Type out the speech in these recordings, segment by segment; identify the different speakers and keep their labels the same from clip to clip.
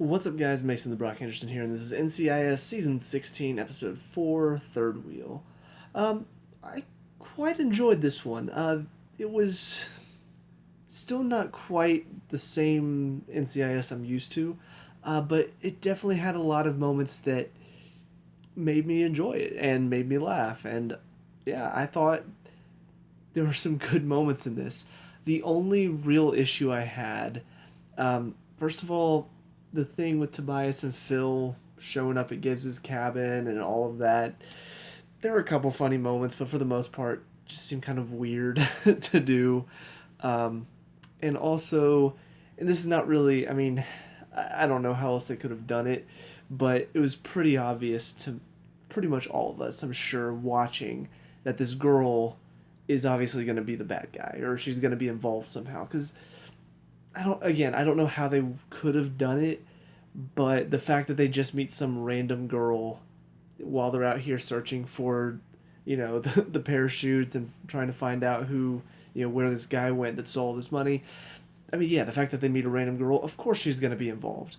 Speaker 1: What's up, guys? Mason the Brock Henderson here, and this is NCIS Season 16, Episode 4, Third Wheel. I quite enjoyed this one. It was still not quite the same NCIS I'm used to, but it definitely had a lot of moments that made me enjoy it and made me laugh. And yeah, I thought there were some good moments in this. The only real issue I had, first of all, the thing with Tobias and Phil showing up at Gibbs's cabin and all of that. There were a couple funny moments, but for the most part, just seemed kind of weird to do. Um, and also, and this is not really, I mean, I don't know how else they could have done it, but it was pretty obvious to pretty much all of us, I'm sure, watching that this girl is obviously going to be the bad guy or she's going to be involved somehow. Because I don't know how they could have done it, but the fact that they just meet some random girl while they're out here searching for, the parachutes and trying to find out who, where this guy went that stole this money. I mean, yeah, the fact that they meet a random girl, of course she's going to be involved.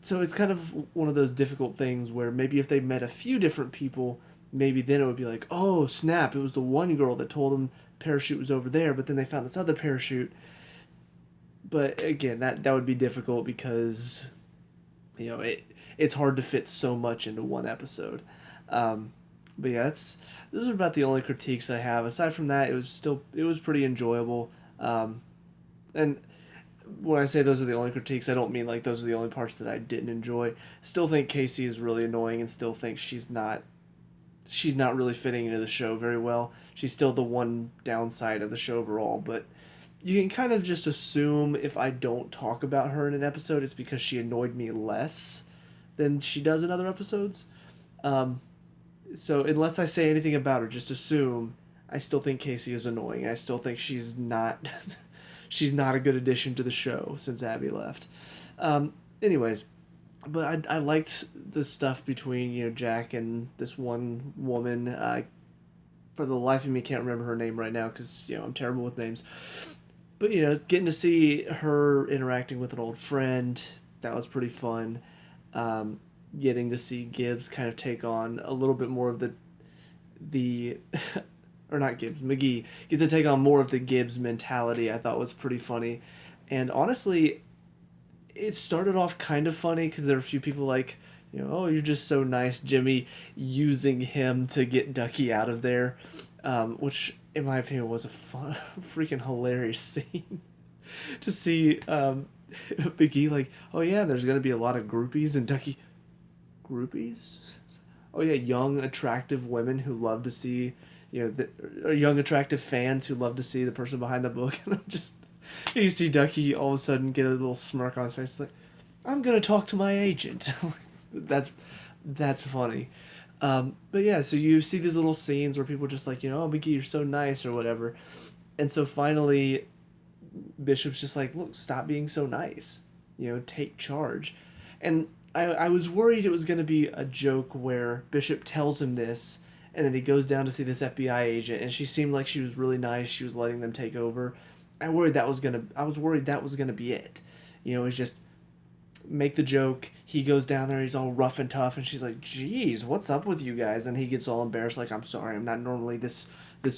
Speaker 1: So it's kind of one of those difficult things where maybe if they met a few different people, maybe then it would be like, oh, snap, it was the one girl that told them parachute was over there, but then they found this other parachute. But again, that would be difficult because it's hard to fit so much into one episode. But yeah, those are about the only critiques I have. Aside from that, it was pretty enjoyable. And when I say those are the only critiques, I don't mean like those are the only parts that I didn't enjoy. Still think Casey is really annoying, and still think she's not really fitting into the show very well. She's still the one downside of the show overall, but you can kind of just assume if I don't talk about her in an episode, it's because she annoyed me less than she does in other episodes. Um, so unless I say anything about her, just assume I still think Casey is annoying. I still think she's not she's not a good addition to the show since Abby left. Anyways, but I liked the stuff between Jack and this one woman. For the life of me, can't remember her name right now because I'm terrible with names. But getting to see her interacting with an old friend, that was pretty fun. Um, Getting to see Gibbs kind of take on a little bit more of the or not Gibbs, McGee, get to take on more of the Gibbs mentality, I thought was pretty funny. And honestly, it started off kind of funny because there were a few people like, oh, you're just so nice, Jimmy, using him to get Ducky out of there, which in my opinion was a fun, freaking hilarious scene to see McGee like, oh yeah, there's gonna be a lot of groupies, and Ducky, groupies? Oh yeah, young attractive women who love to see, or young attractive fans who love to see the person behind the book, and I'm just, you see Ducky all of a sudden get a little smirk on his face, like, I'm gonna talk to my agent. that's that's funny. But yeah, so you see these little scenes where people are just like, oh, Mickey, you're so nice or whatever. And so finally, Bishop's just like, look, stop being so nice. Take charge. And I was worried it was going to be a joke where Bishop tells him this, and then he goes down to see this FBI agent, and she seemed like she was really nice. She was letting them take over. I was worried that was gonna be it. It's just make the joke. He goes down there, he's all rough and tough, and she's like, "Geez, what's up with you guys?" And he gets all embarrassed, like, "I'm sorry, I'm not normally this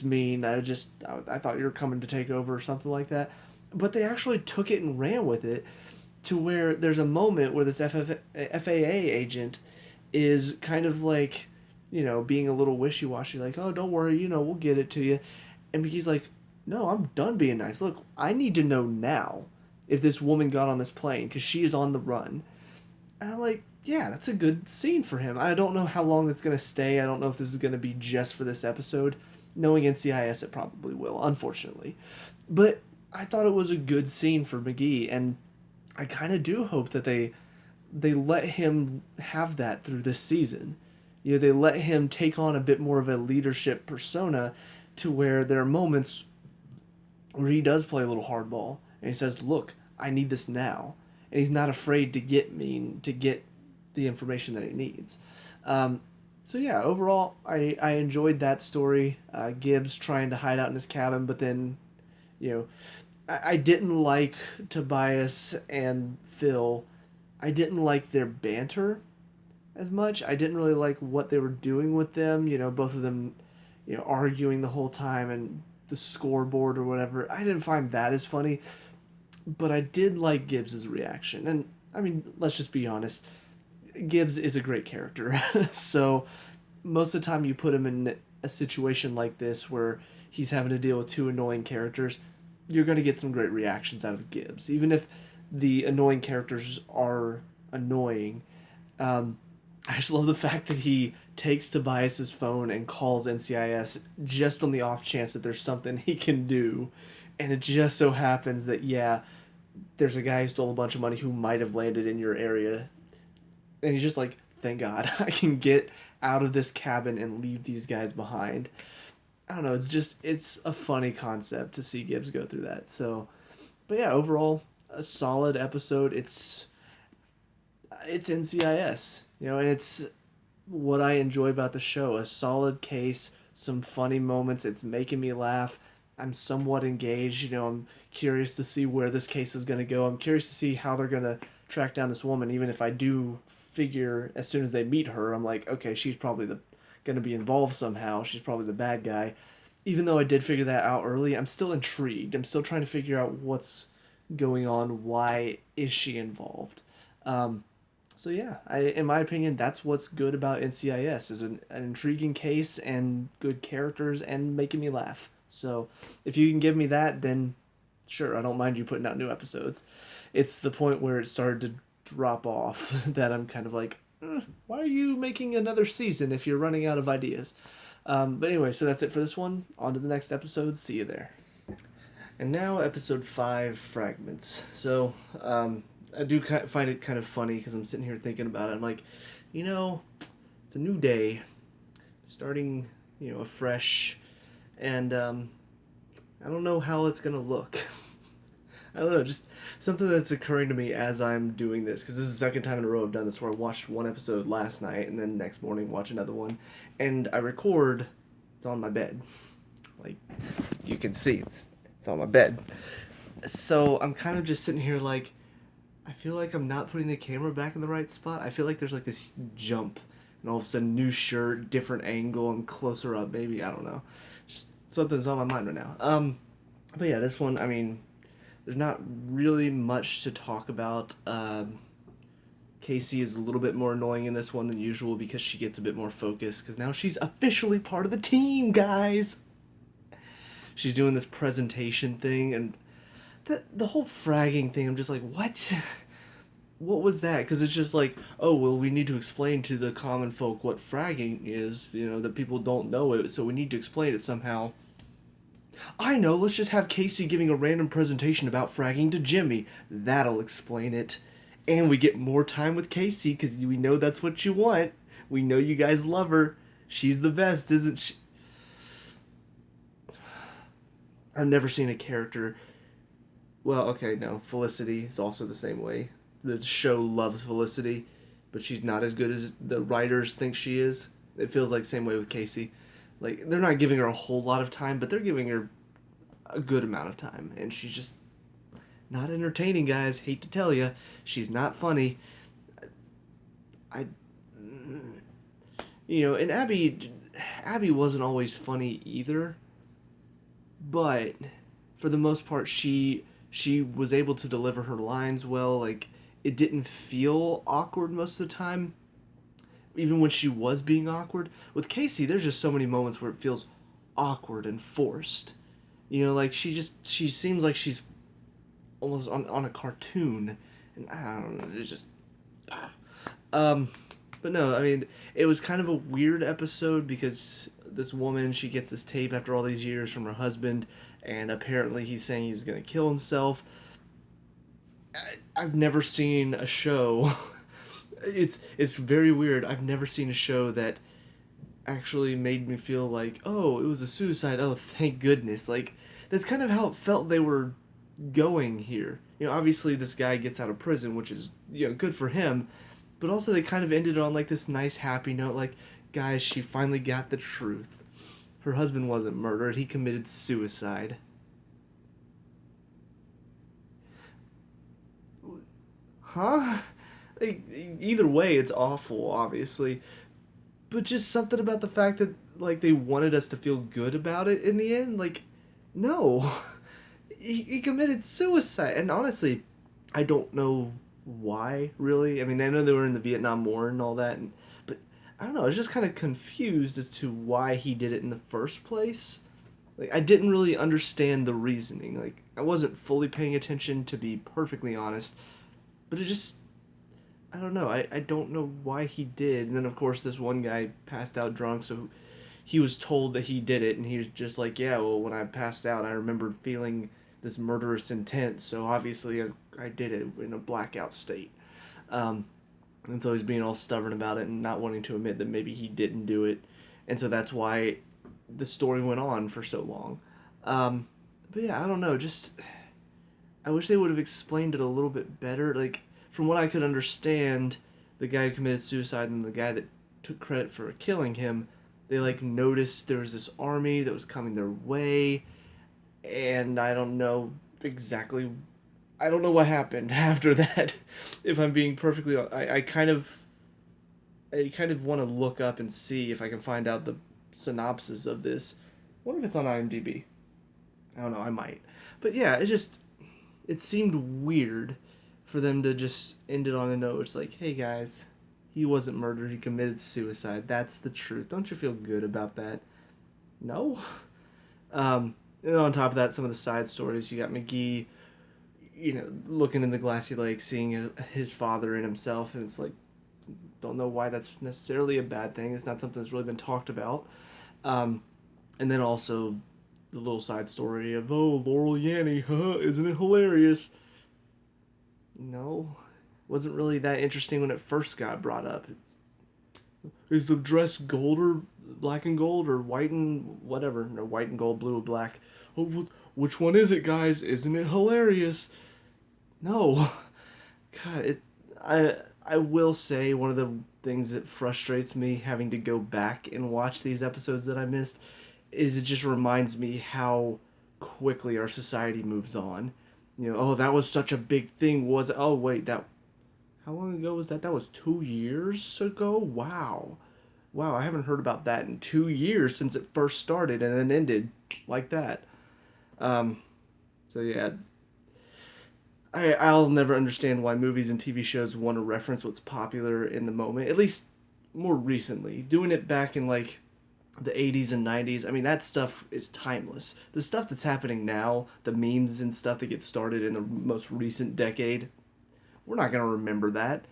Speaker 1: mean. I thought you were coming to take over or something like that." But they actually took it and ran with it to where there's a moment where this FAA agent is kind of like, being a little wishy washy, like, "Oh, don't worry, we'll get it to you," and he's like, "No, I'm done being nice. Look, I need to know now if this woman got on this plane because she is on the run." And I'm like, yeah, that's a good scene for him. I don't know how long it's going to stay. I don't know if this is going to be just for this episode. Knowing NCIS, it probably will, unfortunately. But I thought it was a good scene for McGee, and I kind of do hope that they let him have that through this season. They let him take on a bit more of a leadership persona to where there are moments where he does play a little hardball and he says, "Look, I need this now," and he's not afraid to get mean to get the information that he needs. So yeah, overall, I enjoyed that story. Gibbs trying to hide out in his cabin, but then, you know, I didn't like Tobias and Phil I didn't like their banter as much. I didn't really like what they were doing with them. Both of them, arguing the whole time and the scoreboard or whatever. I didn't find that as funny, but I did like Gibbs's reaction. And I mean, let's just be honest. Gibbs is a great character. So most of the time you put him in a situation like this where he's having to deal with two annoying characters, you're going to get some great reactions out of Gibbs. Even if the annoying characters are annoying, I just love the fact that he takes Tobias's phone and calls NCIS just on the off chance that there's something he can do. And it just so happens that, yeah, there's a guy who stole a bunch of money who might have landed in your area. And he's just like, thank God, I can get out of this cabin and leave these guys behind. I don't know, it's a funny concept to see Gibbs go through that. So, but yeah, overall, a solid episode. It's NCIS, and it's what I enjoy about the show. A solid case, some funny moments. It's making me laugh. I'm somewhat engaged. I'm curious to see where this case is going to go. I'm curious to see how they're going to track down this woman. Even if I do figure as soon as they meet her, I'm like, okay, she's probably the going to be involved somehow. She's probably the bad guy. Even though I did figure that out early, I'm still intrigued. I'm still trying to figure out what's going on. Why is she involved? So yeah, in my opinion, that's what's good about NCIS is an intriguing case and good characters and making me laugh. So if you can give me that, then sure, I don't mind you putting out new episodes. It's the point where it started to drop off that I'm kind of like, why are you making another season if you're running out of ideas? But anyway, so that's it for this one. On to the next episode. See you there. And now episode 5, Fragments. So, I do find it kind of funny because I'm sitting here thinking about it. I'm like, it's a new day, starting, afresh, and I don't know how it's gonna look. I don't know, just something that's occurring to me as I'm doing this, because this is the second time in a row I've done this, where I watched one episode last night and then next morning watch another one, and I record. It's on my bed, like you can see, it's on my bed. So I'm kind of just sitting here like, I feel like I'm not putting the camera back in the right spot. I feel like there's like this jump, and all of a sudden, new shirt, different angle, and closer up. Maybe, I don't know. Just something's on my mind right now. But yeah, this one, I mean, there's not really much to talk about. Casey is a little bit more annoying in this one than usual because she gets a bit more focused because now she's officially part of the team, guys. She's doing this presentation thing, and the whole fragging thing, I'm just like, what? What was that? Because it's just like, oh, well, we need to explain to the common folk what fragging is, that people don't know it, so we need to explain it somehow. I know, let's just have Casey giving a random presentation about fragging to Jimmy. That'll explain it. And we get more time with Casey, because we know that's what you want. We know you guys love her. She's the best, isn't she? I've never seen a character... Well, okay, no. Felicity is also the same way. The show loves Felicity, but she's not as good as the writers think she is. It feels like the same way with Casey. Like, they're not giving her a whole lot of time, but they're giving her a good amount of time. And she's just not entertaining, guys. Hate to tell you. She's not funny. And Abby wasn't always funny either. But for the most part, she was able to deliver her lines well. Like, it didn't feel awkward most of the time, even when she was being awkward. With Casey, there's just so many moments where it feels awkward and forced. Like, she seems like she's almost on a cartoon, and I don't know, it's just... But no, I mean, it was kind of a weird episode because this woman, she gets this tape after all these years from her husband, and apparently he's saying he's going to kill himself. I've never seen a show... It's very weird. I've never seen a show that actually made me feel like, oh, it was a suicide. Oh, thank goodness. Like, that's kind of how it felt they were going here. Obviously this guy gets out of prison, which is, good for him. But also they kind of ended on, like, this nice, happy note. Like, guys, she finally got the truth. Her husband wasn't murdered. He committed suicide. Huh? Like, either way, it's awful, obviously. But just something about the fact that, like, they wanted us to feel good about it in the end. Like, no. He committed suicide. And honestly, I don't know why, really. I mean, I know they were in the Vietnam War and all that, but I don't know. I was just kind of confused as to why he did it in the first place. Like, I didn't really understand the reasoning. Like, I wasn't fully paying attention, to be perfectly honest. But it just, I don't know. I don't know why he did. And then, of course, this one guy passed out drunk, so he was told that he did it, and he was just like, yeah, well, when I passed out, I remembered feeling this murderous intent, so obviously I did it in a blackout state. Um, and so he's being all stubborn about it and not wanting to admit that maybe he didn't do it. And so that's why the story went on for so long. Um, but yeah, I don't know. Just I wish they would have explained it a little bit better. Like, from what I could understand, the guy who committed suicide and the guy that took credit for killing him, they like noticed there was this army that was coming their way, and I don't know exactly. I don't know what happened after that. If I'm being perfectly, I kind of want to look up and see if I can find out the synopsis of this. I wonder if it's on IMDb. I don't know. I might, but yeah, it seemed weird for them to just end it on a note. It's like, hey guys, he wasn't murdered. He committed suicide. That's the truth. Don't you feel good about that? No. And on top of that, some of the side stories. You got McGee, looking in the glassy lake, seeing his father in himself, and it's like, don't know why that's necessarily a bad thing. It's not something that's really been talked about. Um, and then also the little side story of, oh, Laurel Yanny, huh? Isn't it hilarious? No, wasn't really that interesting when it first got brought up. Is the dress gold or black and gold or white and whatever? No, white and gold, blue and black. Oh, which one is it, guys? Isn't it hilarious? No, God, I will say one of the things that frustrates me having to go back and watch these episodes that I missed is it just reminds me how quickly our society moves on. Oh, that was such a big thing, was it? Oh, wait, that how long ago was that? That was 2 years ago? Wow. Wow, I haven't heard about that in 2 years since it first started and then ended like that. Um, so yeah, I'll never understand why movies and TV shows want to reference what's popular in the moment. At least more recently, doing it back in like the 80s and 90s. I mean, that stuff is timeless. The stuff that's happening now, the memes and stuff that get started in the most recent decade, we're not going to remember that.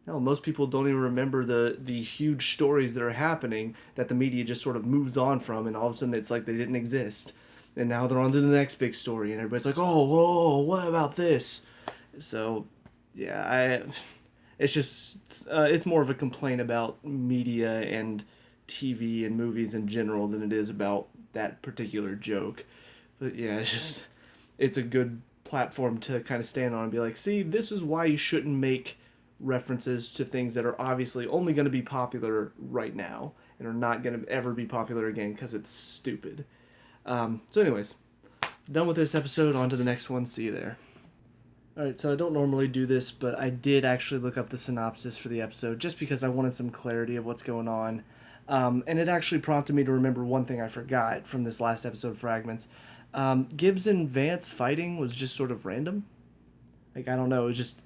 Speaker 1: No, most people don't even remember the huge stories that are happening that the media just sort of moves on from, and all of a sudden it's like they didn't exist. And now they're on to the next big story, and everybody's like, "Oh, whoa, what about this?" So, yeah, it's just it's more of a complaint about media and TV and movies in general than it is about that particular joke. But yeah, it's a good platform to kind of stand on and be like, see, this is why you shouldn't make references to things that are obviously only going to be popular right now and are not going to ever be popular again because it's stupid. So, anyways, done with this episode. On to the next one. See you there. Alright, so I don't normally do this, but I did actually look up the synopsis for the episode just because I wanted some clarity of what's going on. And it actually prompted me to remember one thing I forgot from this last episode of Fragments. Gibbs and Vance fighting was just sort of random. Like, I don't know, it was just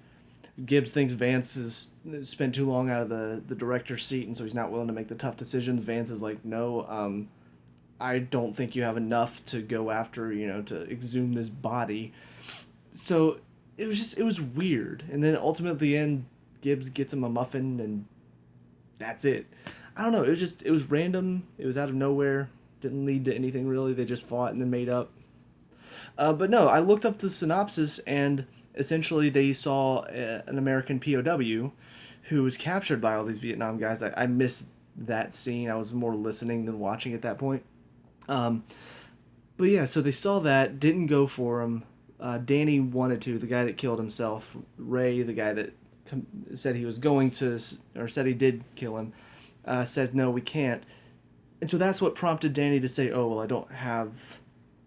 Speaker 1: Gibbs thinks Vance has spent too long out of the director's seat, and so he's not willing to make the tough decisions. Vance is like, no, I don't think you have enough to go after, to exhume this body. So it was weird. And then ultimately at the end, Gibbs gets him a muffin, and that's it. I don't know. It was random. It was out of nowhere. Didn't lead to anything really. They just fought and then made up. But no, I looked up the synopsis, and essentially they saw an American POW who was captured by all these Vietnam guys. I missed that scene. I was more listening than watching at that point. Um, but yeah, so they saw that, didn't go for him. Danny wanted to, the guy that killed himself. Ray, the guy that said he was going to, or said he did kill him, said, no, we can't. And so that's what prompted Danny to say, oh, well, I don't have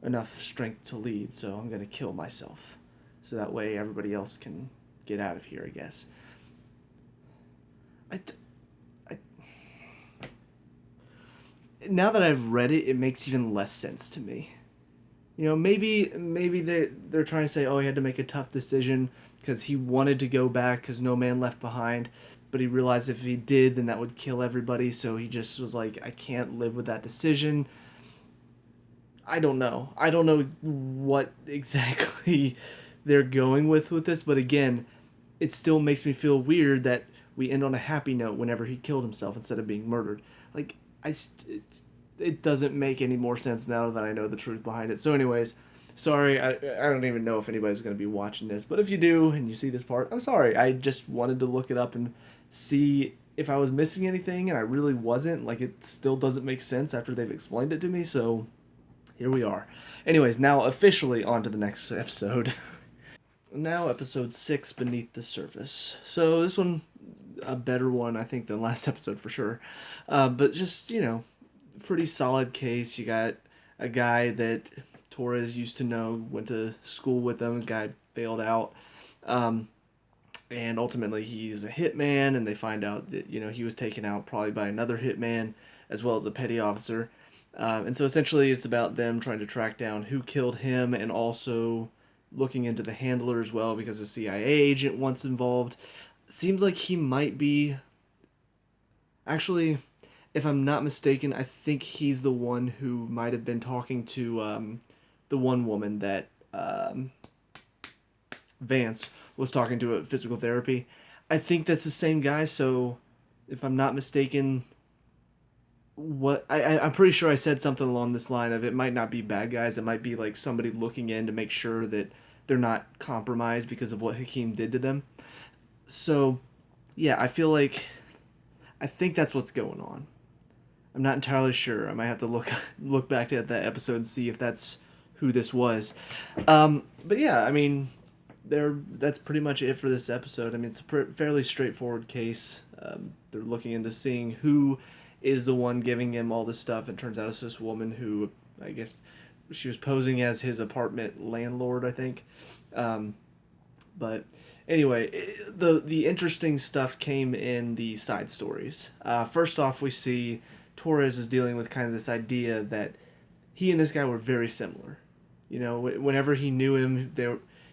Speaker 1: enough strength to lead, so I'm going to kill myself. So that way everybody else can get out of here, I guess. now that I've read it, it makes even less sense to me. Maybe they're trying to say, oh, he had to make a tough decision because he wanted to go back because no man left behind, but he realized if he did, then that would kill everybody. So he just was like, I can't live with that decision. I don't know. I don't know what exactly they're going with this, but again, it still makes me feel weird that we end on a happy note whenever he killed himself instead of being murdered. Like it doesn't make any more sense now that I know the truth behind it. So, anyways, sorry, I don't even know if anybody's going to be watching this, but if you do and you see this part, I'm sorry. I just wanted to look it up and see if I was missing anything, and I really wasn't. Like, it still doesn't make sense after they've explained it to me, so here we are. Anyways, now officially on to the next episode. Now, episode 6, Beneath the Surface. So, this one, a better one, I think, than last episode for sure. But just, pretty solid case. You got a guy that Torres used to know, went to school with them. The guy failed out. And ultimately, he's a hitman, and they find out that, he was taken out probably by another hitman as well as a petty officer. And so essentially, it's about them trying to track down who killed him and also looking into the handler as well because a CIA agent once involved. Seems like he might be. Actually, if I'm not mistaken, I think he's the one who might have been talking to the one woman that Vance was talking to at physical therapy. I think that's the same guy. So, if I'm not mistaken, I'm pretty sure I said something along this line of it might not be bad guys. It might be like somebody looking in to make sure that they're not compromised because of what Hakeem did to them. So, yeah, I think that's what's going on. I'm not entirely sure. I might have to look back at that episode and see if that's who this was. But yeah, I mean, that's pretty much it for this episode. I mean, it's a fairly straightforward case. They're looking into seeing who is the one giving him all this stuff. It turns out it's this woman who, I guess, she was posing as his apartment landlord, I think. But anyway, the interesting stuff came in the side stories. First off, we see Torres is dealing with kind of this idea that he and this guy were very similar. Whenever he knew him,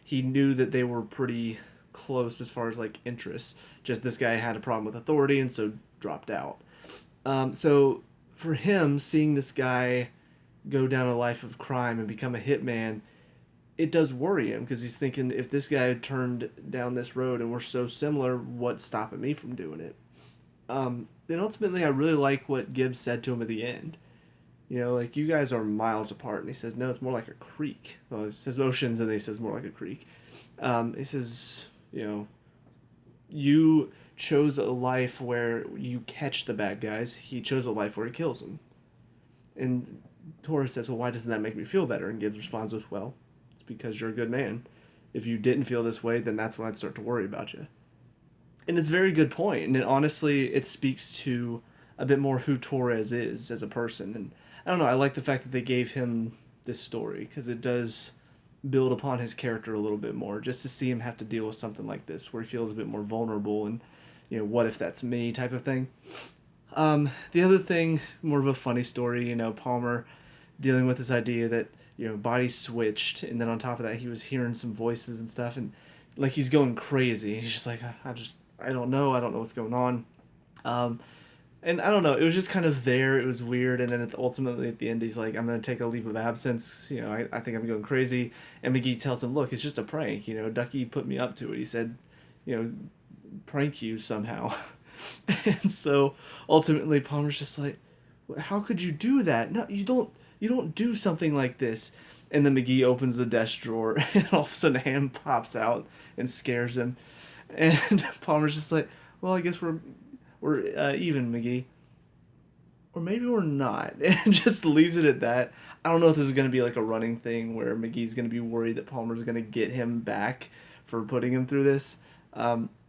Speaker 1: he knew that they were pretty close as far as like interests. Just this guy had a problem with authority and so dropped out. So for him, seeing this guy go down a life of crime and become a hitman, it does worry him because he's thinking if this guy turned down this road and we're so similar, what's stopping me from doing it? Then ultimately, I really like what Gibbs said to him at the end. Like, you guys are miles apart. And he says, no, it's more like a creek. Well, he says oceans, and then he says more like a creek. He says, you chose a life where you catch the bad guys. He chose a life where he kills them. And Torres says, well, why doesn't that make me feel better? And Gibbs responds with, well, it's because you're a good man. If you didn't feel this way, then that's when I'd start to worry about you. And it's a very good point. And honestly, it speaks to a bit more who Torres is as a person. And I don't know, I like the fact that they gave him this story because it does build upon his character a little bit more just to see him have to deal with something like this where he feels a bit more vulnerable and, what if that's me type of thing. The other thing, more of a funny story, Palmer dealing with this idea that, body switched, and then on top of that, he was hearing some voices and stuff, and like he's going crazy. He's just like, I don't know what's going on. And I don't know, it was just kind of there. It was weird, and then ultimately at the end, he's like, I'm gonna take a leave of absence. I think I'm going crazy. And McGee tells him, look, it's just a prank. Ducky put me up to it. He said, prank you somehow. And so ultimately Palmer's just like, how could you do that? No, you don't do something like this. And then McGee opens the desk drawer and all of a sudden a hand pops out and scares him. And Palmer's just like, well, I guess we're even, McGee. Or maybe we're not. And just leaves it at that. I don't know if this is going to be like a running thing where McGee's going to be worried that Palmer's going to get him back for putting him through this.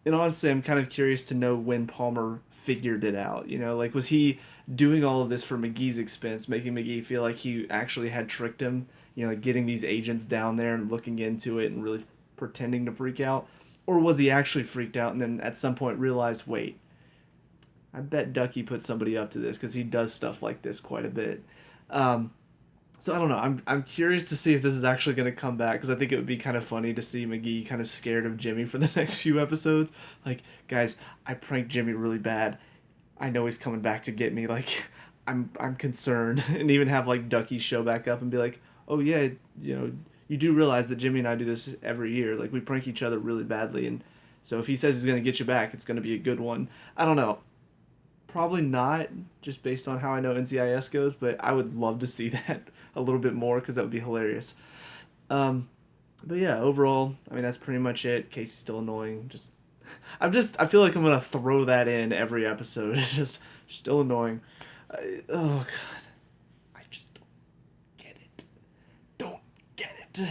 Speaker 1: And honestly, I'm kind of curious to know when Palmer figured it out. Like, was he doing all of this for McGee's expense, making McGee feel like he actually had tricked him, like getting these agents down there and looking into it and really pretending to freak out? Or was he actually freaked out and then at some point realized, wait, I bet Ducky put somebody up to this because he does stuff like this quite a bit. Um, so I don't know. I'm curious to see if this is actually going to come back because I think it would be kind of funny to see McGee kind of scared of Jimmy for the next few episodes. Like, guys, I pranked Jimmy really bad. I know he's coming back to get me. Like, I'm concerned, and even have like Ducky show back up and be like, oh yeah, you know, you do realize that Jimmy and I do this every year. Like, we prank each other really badly, and so if he says he's gonna get you back, it's gonna be a good one. I don't know. Probably not, just based on how I know NCIS goes, but I would love to see that a little bit more because that would be hilarious. Um, but yeah, overall, I mean that's pretty much it. Casey's still annoying. I feel like I'm gonna throw that in every episode. It's just still annoying. Oh god, I just don't get it. Don't get it.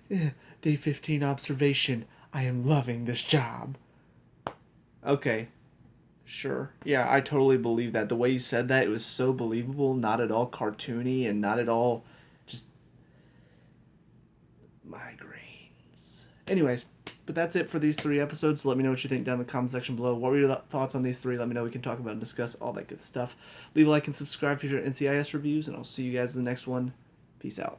Speaker 1: Yeah, Day 15 observation. I am loving this job. Okay, sure. Yeah, I totally believe that. The way you said that, it was so believable, not at all cartoony, and not at all just migraines. Anyways, but that's it for these 3 episodes. Let me know what you think down in the comment section below. What were your thoughts on these 3? Let me know. We can talk about and discuss all that good stuff. Leave a like and subscribe for your NCIS reviews, and I'll see you guys in the next one. Peace out.